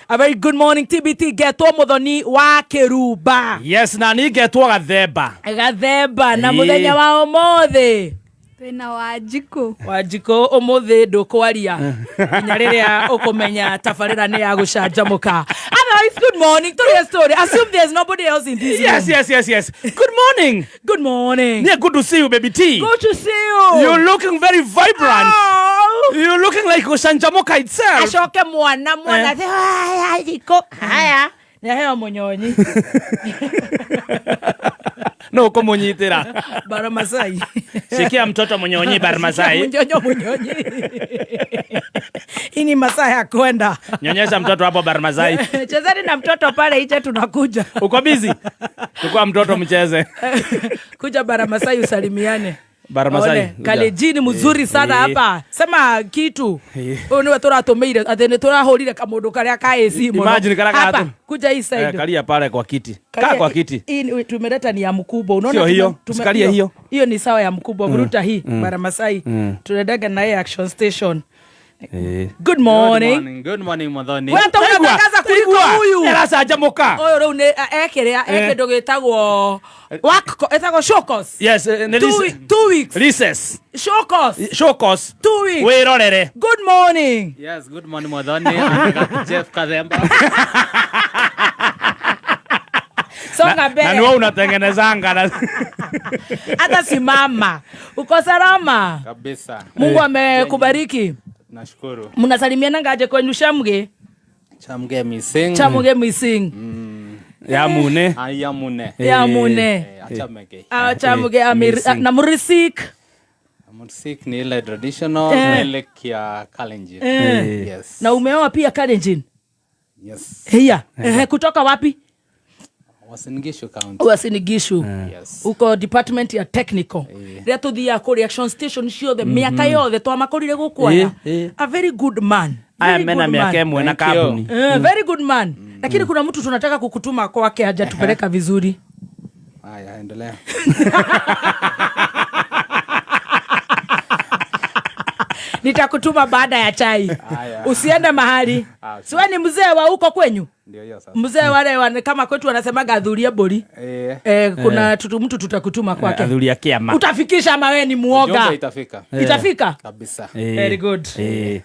A very good morning, TBT. Getwo muthoni wa Kiruba. Yes, na ni getwo Gathemba. Gathemba na muthenya wa umuthi. Twina Wajiko umuthi ndukwaria. Nya riria ukumenya tafarira ni ya gucanjamuka. Otherwise, good morning to your story. Assume there's nobody else in this room. Yes. Good morning. Good morning. Yeah, good to see you, baby T. Good to see you. You're looking very vibrant. Oh. You're looking like Gucanjamuka itself. Ashoke mwana. Haya, jiko. Haya. Neheo munyonyi. No, kumunyitira. Baramasai. Sikia mtoto munyonyi Baramasai. Munyonyi. Ini masaa ya kwenda. Nyonyesha mtoto hapo Baramasai. Chezeni na mtoto pale nje tunakuja. Uko busy? Chukua mtoto mcheze. Kuja Baramasai usalimiane. Baramasai. Kalejini mzuri sana hapa. Sema kitu. Oni waturatumire atene turahurire kamundu karia ka AC muno. Imagine kala hapa kuja hii side. Kalia pale kwa kiti. Kaa kwa kiti. Hii tumeleta ni ya mkubwa. Unaona sio hiyo. Sikalia hiyo. Hiyo ni sawa ya mkubwa. Vuruta hii Baramasai. Tunaendaga na yeye action station. Good morning. Good morning muthoni. Wewe tunatakaza kuliko huyu. Gucanjamuka. Oyo ro ne ekerea ekedo getagwo wako etagwo shokos. Yes, 2 weeks. Recess. Shokos. 2 weeks. Wirorere. Good morning. Yes, good morning muthoni. Jeff Kathemba. Songa mbele. Na wewe unatengenezanga hata simama. Uko salama? Kabisa. Mungu amekubariki. Nashukuru. Mnasalimiana ngaje kwenyu Shamge? Chamuge missing. Yamune. Yamune. Achamege. Chamuge na murisik. Murisik ni ile traditional na ile kia Kalenjin. Yes. Na umeoa pia Kalenjin? Yes. Hiya. Kutoka wapi? Wasinigishu County. Wasinigishu. Yes. Uko department ya technical. Ria tuthia ku reaction station ciothe miaka yothe twamakorire gukwaya. A very good man. Aya mena miaka emwe na kabuni. Very good man. Lakini kuna mtu tunataka kukutuma kwake haja tupeleka vizuri. Haya, endelea. Nitakutuma baada ya chai. Usiende mahali. Siwe ni mzee wa huko kwenyu? Ndio hiyo sasa. Mzee wale kama kwetu wanasemaga adhuria boli. Kuna mtu tutakutuma kwake. Adhuria kiama. Utafikisha ama wewe ni muoga? Itafika? Kabisa. Very good.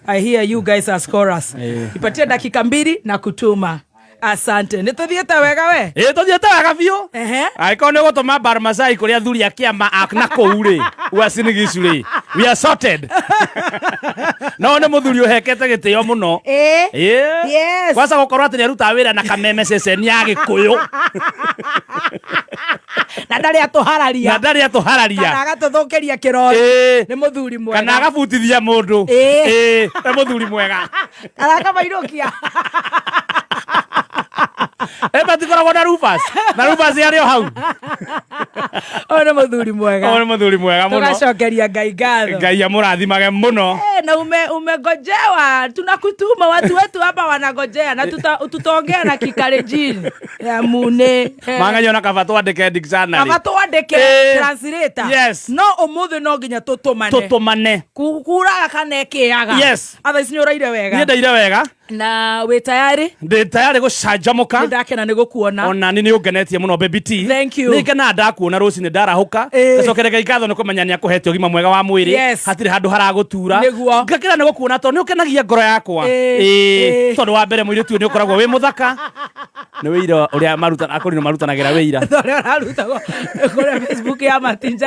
I hear you guys are scorers. Ipatie dakika 2 na kutuma. Asante. Nituthiete wega we? Tuthiete wega biu. Aiko ne gutuma Baramasai kuria thuria kiama akna koure. Wasinigishu ri. We are sorted. No ne muthuri uhekete gitio muno. Yes. Kwasa gukorwa ati aruta wira na kameme ceceni ya Gikuyu. Na ndari atuhararia. Kana agatuthukiria kirori. Ni muthuri mwega. Kana agabutithia mundu. Ni muthuri mwega. Arakabairukia. Eba tikoragwo na Rufus. Na Rufus yario hau. Ona muthuri mwega. Muno. Tugacokeria Ngai ngatho. Ngai amurathimage muno. Na umegojewa. Tunakutuma watu wetu hapa wanagojea na tutaongea na Kikalenjin. Ya mune. Manganyo na kafatwa ndeke dictionary. Kafatwa ndeke translator. Yes. No umuthi no nginya tutumane. Kuraga kana ekiaga. Yes. Atha icinyo raire wega. Ni ndaire wega. Na we tayari? Ndi tayari gucanjamuka. Ndakena ni gukuona. Ona ni ugenetie muno baby T. Thank you. Ni ngena ndakuona ruci ni ndarahuka. Gacokerega igatho ni kumenya ni akuhete ugima mwega wa mwiri. Hatire handu haragutura. Ngakira ni gukuona to ni ukenagia ngoro yakwa. Tondu wa mbere mwiri tu ni ukoragwo wi muthaka. Ni wira uria maruta akorino marutanagira wira. Uria arutago kuri Facebook ya Martin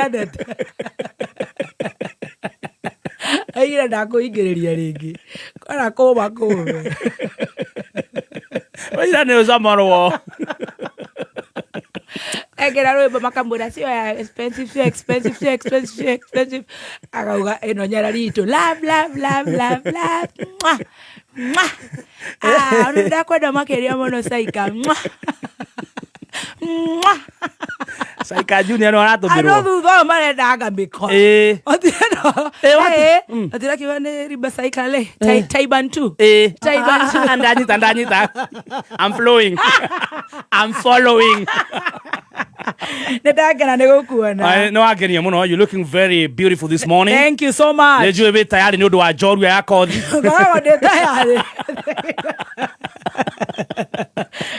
Aira ndakuingiriria ringi. Kana kuba kume. Wira ni uzamorwo. Egera rwimbo makambura sio expensive. Akauga eno nyara ritu love. Ndakwenda makeria muno Saika. Saika Junior no aratumbirwo. Ano thutha marendaga miko. Otieno. Atira kiwa ni riba Saika le. Taiban 2. Taiban 2 ndanyita. I'm flowing. I'm following. Ndagera ni gukuona. No agenia muno. You looking very beautiful this morning. Thank you so much. Leju ebe tayari ni undu wa njorua ya kothi. Ngara wa tayari.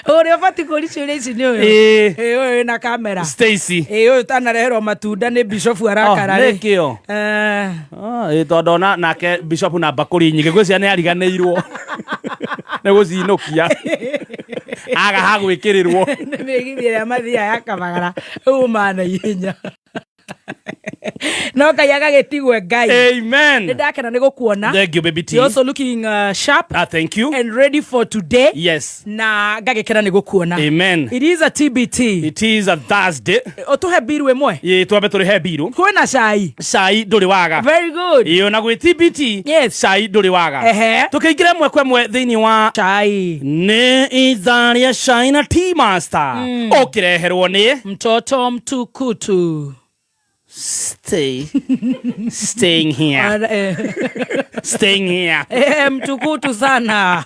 Ore fati kuri chure ici ni uyu. Uyu na kamera. Stacy. Uyu tanareherwo matunda ni Bishop arakara ri. Nekio. Tondu nake Bishop na bakuri nyingi gwĩcia nĩ ariganĩirwo nĩ gũciinũkia agaha gwĩkĩrĩrwo nĩ mĩgithi ĩrĩa mathiaga yakabagara uma na ihenya no Ngai agagĩtigwe Ngai. Amen. Nĩ ndakena nĩ gũkuona. Thank you, baby T. You're also looking sharp. Thank you. And ready for today. Yes. Na ngagĩkena nĩ gũkuona. Amen. It is a TBT. It is a Thursday. Otuhe biru ĩmwe. Twambe tũrĩhe biru. Kwĩna cai. Cai ndũrĩ waga. Very good. Na gwĩ TBT. Yes. Cai ndũrĩ waga. Tũkĩingĩra ĩmwe kwa ĩmwe thĩinĩ wa cai. Nĩ ithaa rĩa Cai na Tea Master. Ũkĩreherwo nĩ mtoto mtukutu. Staying here. Staying here. Mtukutu sana.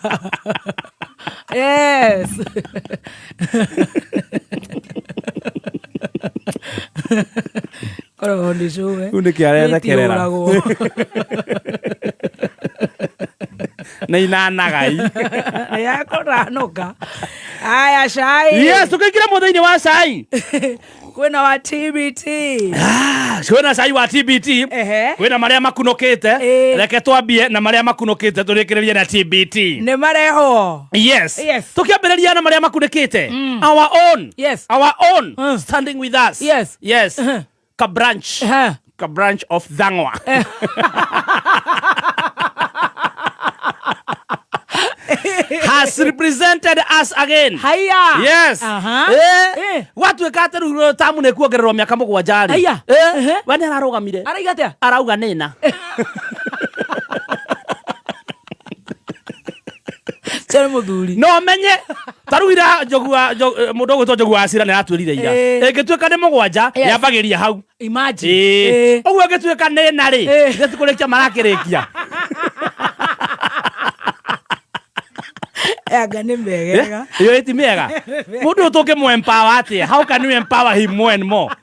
Yes. Koro ndishuwe. Unikiareza kerera. Na inanagai. Ya koranoka. Aya cai. Yes, tukaingira muthini wa cai. Kwĩna wa TBT. Kwĩna cai wa TBT. Kwĩna marĩa makunũkĩte. Reke twambie na marĩa makunũkĩte tũrĩkĩrĩrie na TBT. Nĩ mareho. Yes. Tũkĩambĩrĩria na marĩa makunũkĩte. Our own. Yes. Our own. Standing with us. Yes. Yes. Ka branch of Thang'wa. Has represented us again. Haya. Yes. Watu ekate ruro tamu ne kuongererwo miaka 7 ri. Haya. Wani ararugamire. Araiga atia? Arauga nina. Cere muthuri. No menye taruira njogua mundu gwitwo njogua acira ne atwirire ira. Engituika ni 7 yabagiria hau. Imagine. Ogwo engituika nina ri. Ngetikurekia marakirikia. Ega nĩ mega. Yo eti mega. Mundu tũngĩmũempower atia? How can we empower him more and more?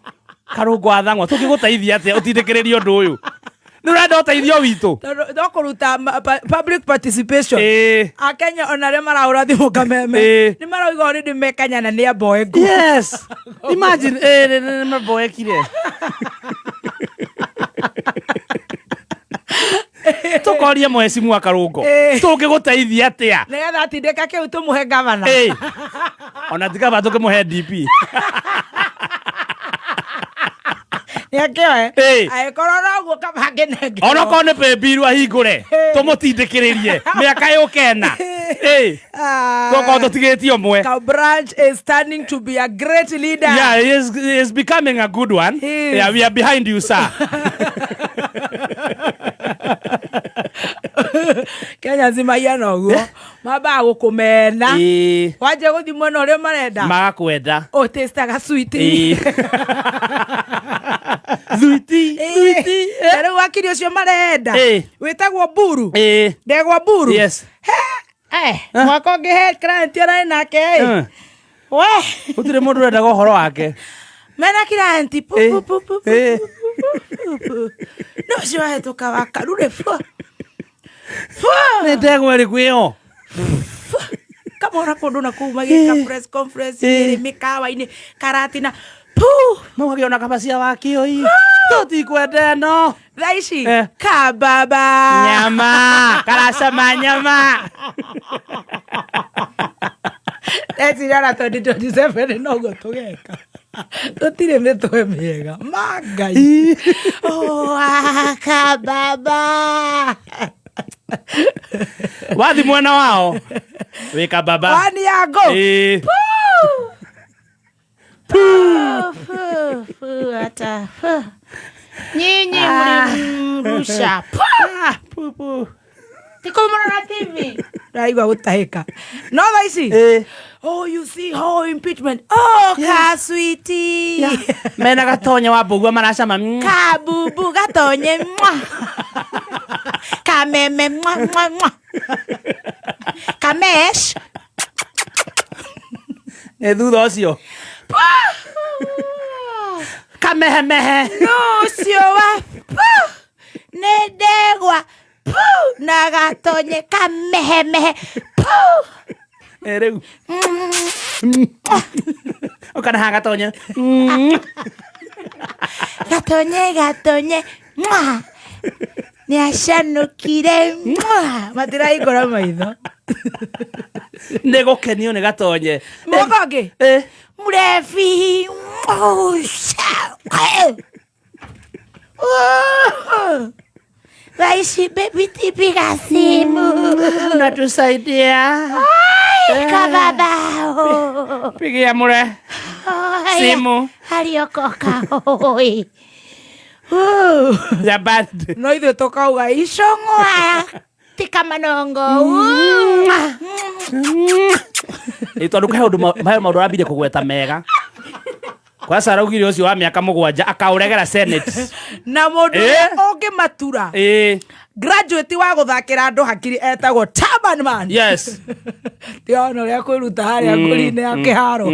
Karungo Thang'wa tũngĩgũteithia atia ũtindĩkĩrĩrie ũndũ ũyũ? Nĩ ũrenda ũteithio witũ? Ndokũruta public participation. Akenya ona arĩa marahũra thimũ kameme. Nĩ marauga already mekanyana nĩ amboeku. Yes. Imagine nĩ maboekire. Tukoria mwecimu wa Karungo tũngĩgũteithia atia? Nĩgetha atindĩka kĩu tũmũhe gavana. Ona ti gavana tũkĩmũhe DP. Nĩakĩoe agĩkorwo noguo kabange nenge. Ona korwo nĩ pembiru ahingũre tũmũtindĩkĩrĩrie mĩaka yũkena. Tũkorwo tũtigĩtie ũmwe. Ka branch is standing to be a great leader. Yeah, he is becoming a good one. Yeah, we are behind you, sir. Kenya nzima yana ũguo maba gũkũmena wanje gũthi mwena ũrĩa marenda magakwenda ũtĩstaga sweetie sweetie rĩu wakiri ũcio marenda wĩtagwo mburu ndegwa mburu. Yes. Mwaka ũngĩhe client ũrarĩ nake we gũtirĩ mũndũ ũrendaga ũhoro wake mena client no ũcio wahĩtũka wakarure ndegwa ĩrĩkũ ĩyo kamora kũndũ na kũu magĩka press conference mĩkawa-inĩ karatina mũgagĩona kabacia wakĩoi tũtikwenda no thaa ici kababa nyama karacama nyama ndecirara 2027 noguo tũgeka tũtirĩ mĩtwe mĩega mangai kababa wathi mwena wao wika baba wani yago ata nyinyi mrusha tikomora na TV raigwa gutahika no thaa ici oh you see how impeachment ka sweetie mena gatonye wa mbugua maracama kabubu gatonye kameme kamesh thutha ũcio kamehemehe no ũcio wa nĩ ndegwa na gatonye kamehemehe Rĩu. Ukana hanga tonye. Gatonye. Ni ashanukire. Matira igora maitho. Nego kenio ne gatonye. Mogoge. Murefi. Waishi baby tipiga simu. Natusaidia. Kababao. Pigia mure. Simu. Haliokoka hoi. Ya bad. No ithuĩ tũkauga icong'wa tika manongo. Tondu kahe maũndũ arambire kũgweta mega. Kwa saraugire ũcio wa mĩaka 7 akauregera Senate. Na mũndũ ũngĩmatura. Graduate wa gũthakĩra andũ hakiri etagwo Turban Man. Yes. Tiona ũrĩa kwĩruta harĩa ngũri-inĩ ya kĩharo.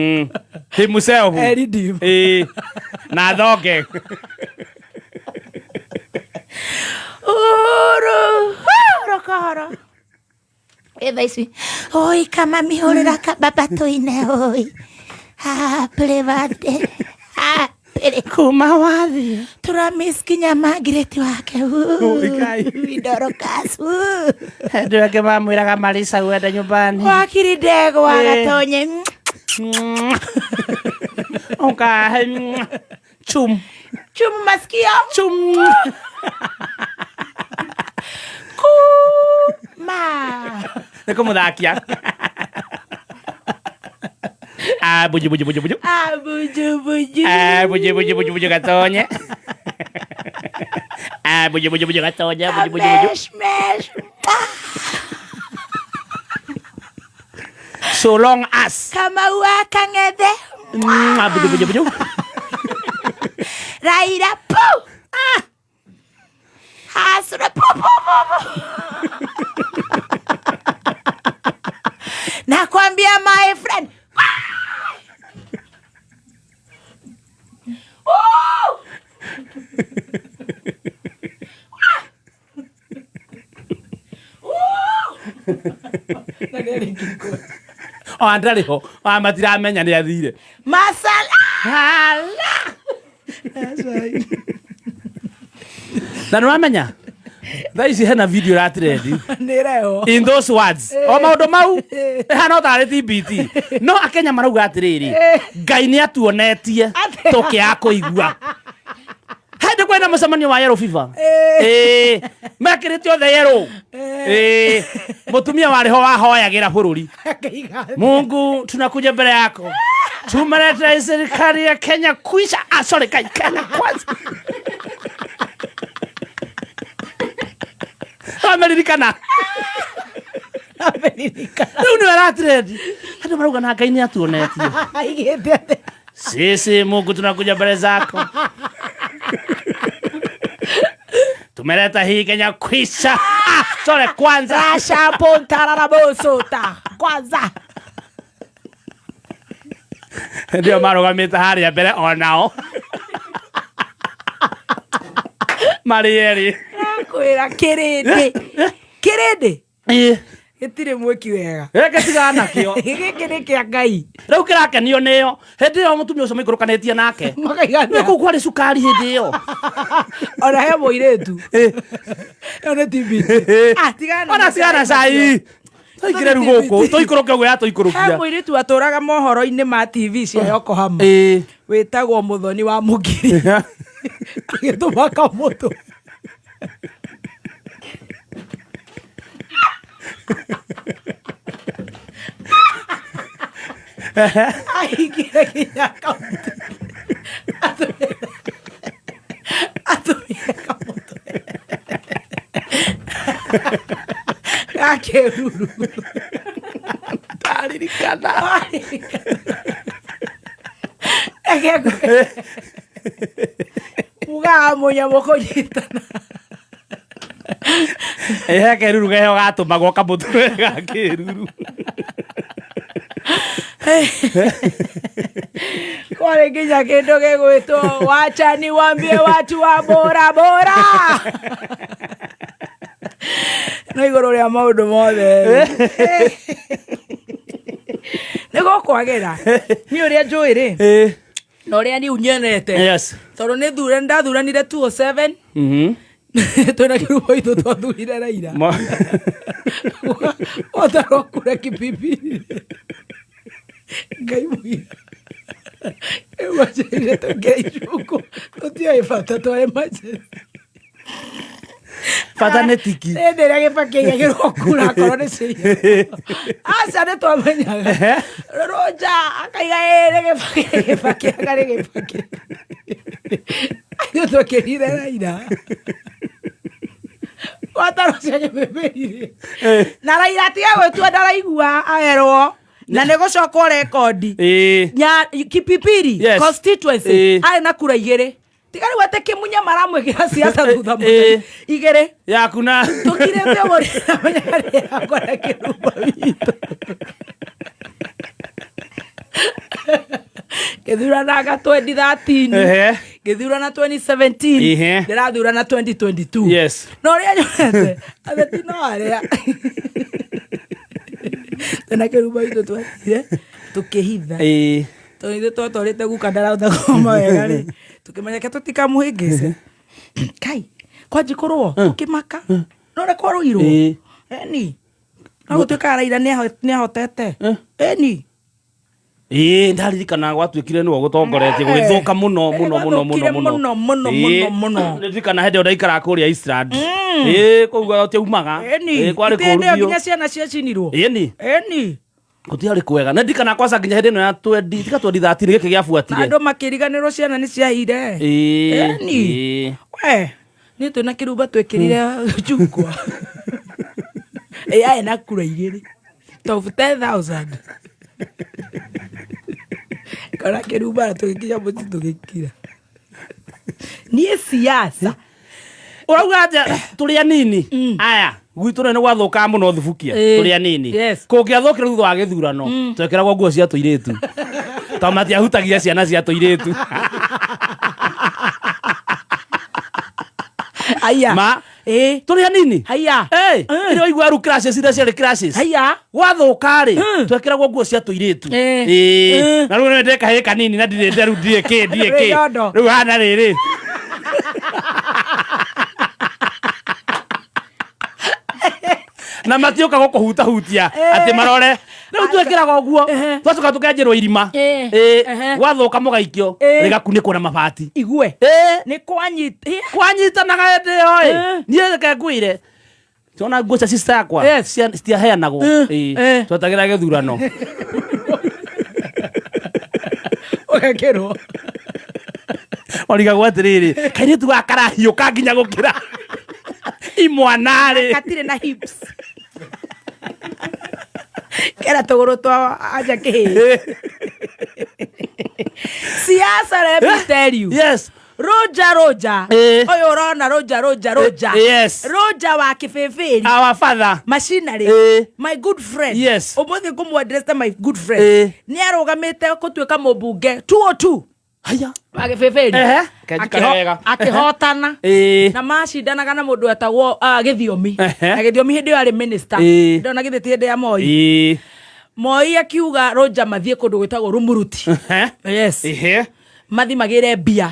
Himself. Eridim. Na thoge. Oro. Eva isi. Oi kama mihorera kababa toine oi. Happy birthday. Happy kuma wathi. Turamiskinya Magreti wake. Idoro kasu. Ndio yake mamwiraga Marisa uende nyumbani. Wakiri ndego wagatonye. Onka chum Maskio. Chum. Ma. Niko mudhakia. Buju. Buju Gatonye. Buju Gatonye. Smash. So long as. Kama wakangede. Buju. Raira pu. Hasura pu. Nakwambia my friend. Andari ho, matiramenya ni athire. Masala. Hala. Na nũramenya thaa ici hena video ra trend in those words o maũndũ mau hana tarĩ TBT no akenya marauga atĩrĩrĩ Ngai nĩ atuonetie tũkĩaga kũigua hĩndĩ kwĩna mũcemanio wa yellow fever mekĩrĩte othe yellow mũtumia warĩ ho wahoyagĩra bũrũri Mungu tunakuja mbele yako tumeleta serikali ya Kenya kuisha sorry Kenya kwanza Amerikana. Rĩu nĩ aratredi. Andũ marauga na Ngai nĩ atuonetie. Sisi Mungu tunakuja mbele zako. Tumeleta hii Kenya kuisha. Sorry kwanza. Rasha pontara la bosota. Kwanza. Ndio marugamĩte harĩa mbere onao. Marieri. Kwĩra kĩrĩndĩ gĩtirĩ mwĩki wega gĩtigana nakĩo gĩkĩ nĩ kĩa Ngai rĩu kĩrakenio nĩyo hĩndĩ ĩyo mũtumia ũcio maikũrũkanĩtie nake kũu kwarĩ cukari hĩndĩ ĩyo ona he mũirĩtu ĩyo nĩ TBT ona ciana cai tũingĩre rĩu gũkũ tũikũrũke ũguo yatũikũrũkia he mũirĩtu atũraga mohoro-inĩ ma TV cia Yokohama wĩtagwo Mũthoni wa Mũngiri agĩtũmaka mũtũ aingĩre nginya kaũntĩ atũmire kamũtũ gakĩruru ndaririkana mugaga mũnyamũ kũnyitana he keruru geho gatũmagwo kamũtũ gakĩruru kwarĩ nginya kĩndũ gĩgwĩtwo wacha niwaambie watu wa bora no igũrũ rĩa maũndũ mothe nego kwagera ni uria njui ri no uria ni unyenete yes toro ni thura ndathuranire 207 twina kirubo itu twathurire raira otaro kure kipipi ngai muhiu wajire tugeishuko tutia ifata to emergency fata netiki ndere gipake gikokura korone cio aca ne twamenyaga roja akaiga gipake ngari gipake ayo twakirire raira wataro cia gipipiri na raira tiga gwitua ndaraigua aerwo na negocoka rekodi nya kipipiri constituency ari na kura 2 tigari wate kimunya maramwigira siasa thutha muthenya 2 yakuna tukirete wori amanyari akora kiruba bitu githurana 2013 githurana 2017 ndirathurana 2022 yes no ria nyonete atheti no aria tena kiruba bitu twatire tukihitha tonithe twatorite gukandara uthakoma wega ri tukimenya tutikamuhingise kai kwanjikorwo ukimaka no rekorugirwo eni no gutuika raira ni ahotete eni ndaririkana gwatuikire niwe gutongoretie gugithuka muno ndirikana hende ndaikara kuria Iceland kuga utiumaga kwari kurudio nginya ciana ciacinirwo eni gutiari kwega na ndikana kwasa nginya hende no ya 20 tika 2013 giki giafuatire andu makiriganirwo ciana ni ciahire eni we ni tu na kiruba twekirire chukwa ai na kura 2 top 10000 kana kiruba tukikia muti tukikira ni siasa urauga aja turia nini aya gwitu ne gwathuka muno thubukia turia nini kungiathukira thutha wa githurano twekiragwo nguo cia tuiretu tamati ahutagia ciana cia tuiretu aya ma turia nini aya iro igwa ru classes ira cia classes aya wathuka ri twekiragwo nguo cia tuiretu na ru ne ndeka he kanini na ndirende ru ndieke ru hana riri na matioka gukuhuta hutia ati marore riu twekiraga uguo twacoka tukenjerwo irima gwathuka mugaikio rigakunikwo na mabati igwe ni kwanyitanaga hende yo nie reke ngwire tona nguo cia sister yakwa citiaheanagwo twetagira githurano ugekirwo origagwo atiriri kaini tugakarahiuka nginya gukira imwanari katire na hips kera togoro twa aja ke siasa let me tell you yes roja oyo rona roja yes roja wa kifeferi our father machinery my good friend yes obothi kumu address my good friend ni arugamite kutuika mubunge 202 haya agifeferi akihotana na macindanaga na mundu etagwo githiomi na githiomi hindi ari minister ndona githiti hindi ya moi akiuga roja mathie kundu gwitagwo rumuruti yes mathi magire bia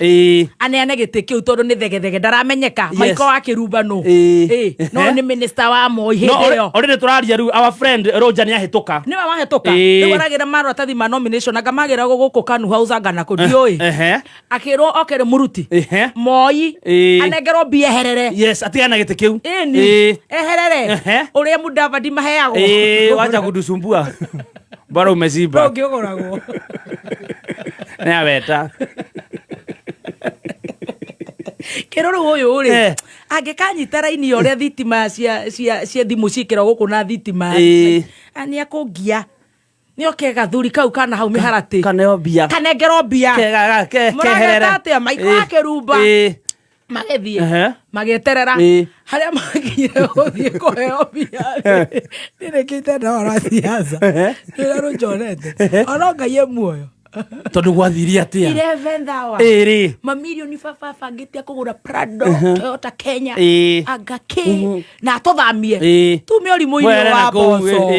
aneane giti kiu tondu ni thegethege ndaramenyeka maiko akirumba no no ni minister wa moi hindi yo orire turaria ru our friend roja ni ahituka ni wahituka ni waragira maro atathi ma nomination anga magira guku kanu hausa ngana ko dioi akirwo okere muruti moi anegero bia herere yes atiana giti kiu eherere uria mudavadi maheago wacha kudusumbua bora umeziba ngigoragwo ni abeta kiroro uyu uri angikanyita raini uria thitima cia thimu cikira guku na thitima ani akungia ni okega thuri kau kana hau miharati kaneo bia kanengero bia keherere tate maiko akirumba magethie mageterera haria magire guthie kuheo bia ndirikite ndora siasa ndira rujonete ona ngai muoyo tondu gwathiria atia 11 hours iri mamilioni bangĩtia kũgũra Prado Toyota Kenya agake na tũthamie tume ũrimũ-inĩ wa boco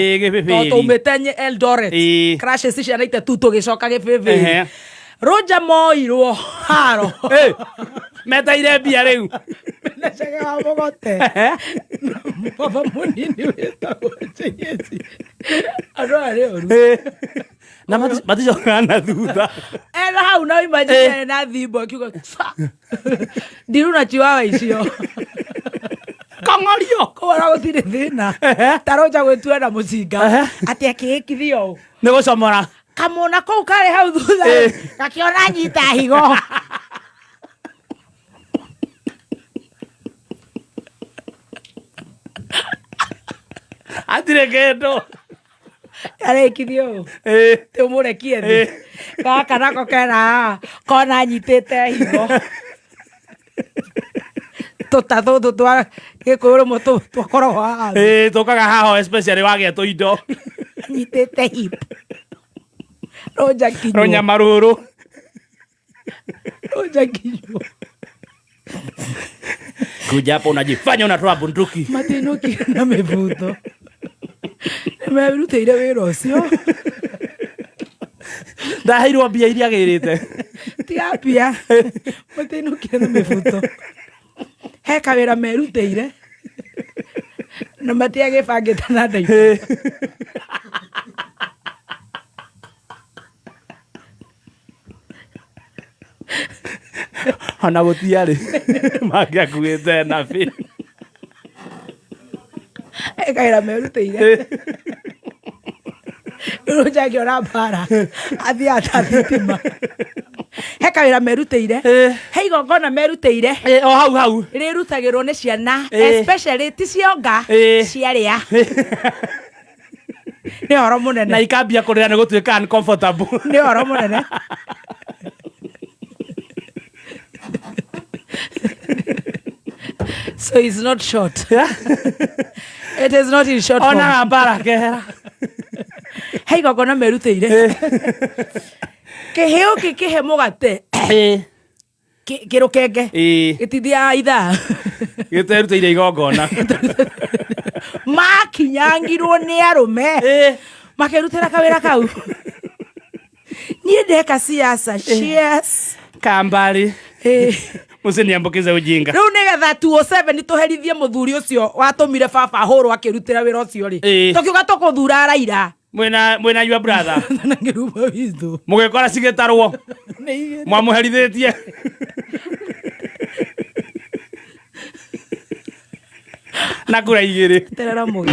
tũmĩte Eldoret crashes ciana itetu tũgĩcoka gĩbĩbĩ Roja moirwo haro meteire mbia rĩu nacege wa mũgote baba mũnini wĩtagwo Jesi andũ arĩ ũru na maticokaga na thutha ena hau na imagine na thimbo kiugo ndiru na chiwawa icio kong'orio kora gũtirĩ thĩna taroja gwĩtua na mũcinga atĩ akĩĩkithio nĩ gũcomora kamona kũu karĩ hau thutha gakĩona nyita higo atirĩ kĩndũ arĩkithio tũmũrekie thĩ gaka nako kena kona nyitĩte higo tũtatũ twa gĩkũyũ rĩmwe twakoragwo haha tũkaga haha especially wagĩetwo indo nyitĩte hip Roja kinyo ronya maruru Roja kinyo kuja hapo unajifanya unatoa bunduki matinuki na mivuto nimerutĩire wĩra ũcio ndaheirwo mbia iria agĩrĩte tiga mbia matinuki na mivuto he kawĩra merutĩire na matiagĩbangĩte na ndaitũ ona gũtiarĩ mangĩakuĩte nabi kawĩra merutĩire Roja ngĩona mbara athiĩ atathitima he kawĩra merutĩire he igongona merutĩire o hau rĩrutagĩrwo nĩ ciana especially ti cionga ciarĩa nĩ horo mũnene na ikambia kũrĩra nĩ gũtuĩka uncomfortable nĩ horo mũnene so it's not short it is not in short form ona mbara kehera he igongona merutĩire kĩheo kĩhe mũgate kĩrũkenge gĩtithia ithaa gĩterutĩire igongona makinyangirwo nĩ arũme makĩrutĩra kawĩra kau niĩ ndeka siasa cheers kambari mũsiniambukize ujinga rĩu nĩgetha 207 tũherithie mũthuri ũcio watũmire baba hũrwo akĩrutĩra wĩra ũcio rĩ tũkiuga tũkũthura Raila mwena your brother na ngĩruma witũ mũgĩkora cigĩtarwo mwamũherithĩtie na kura igĩrĩ terera mũgĩ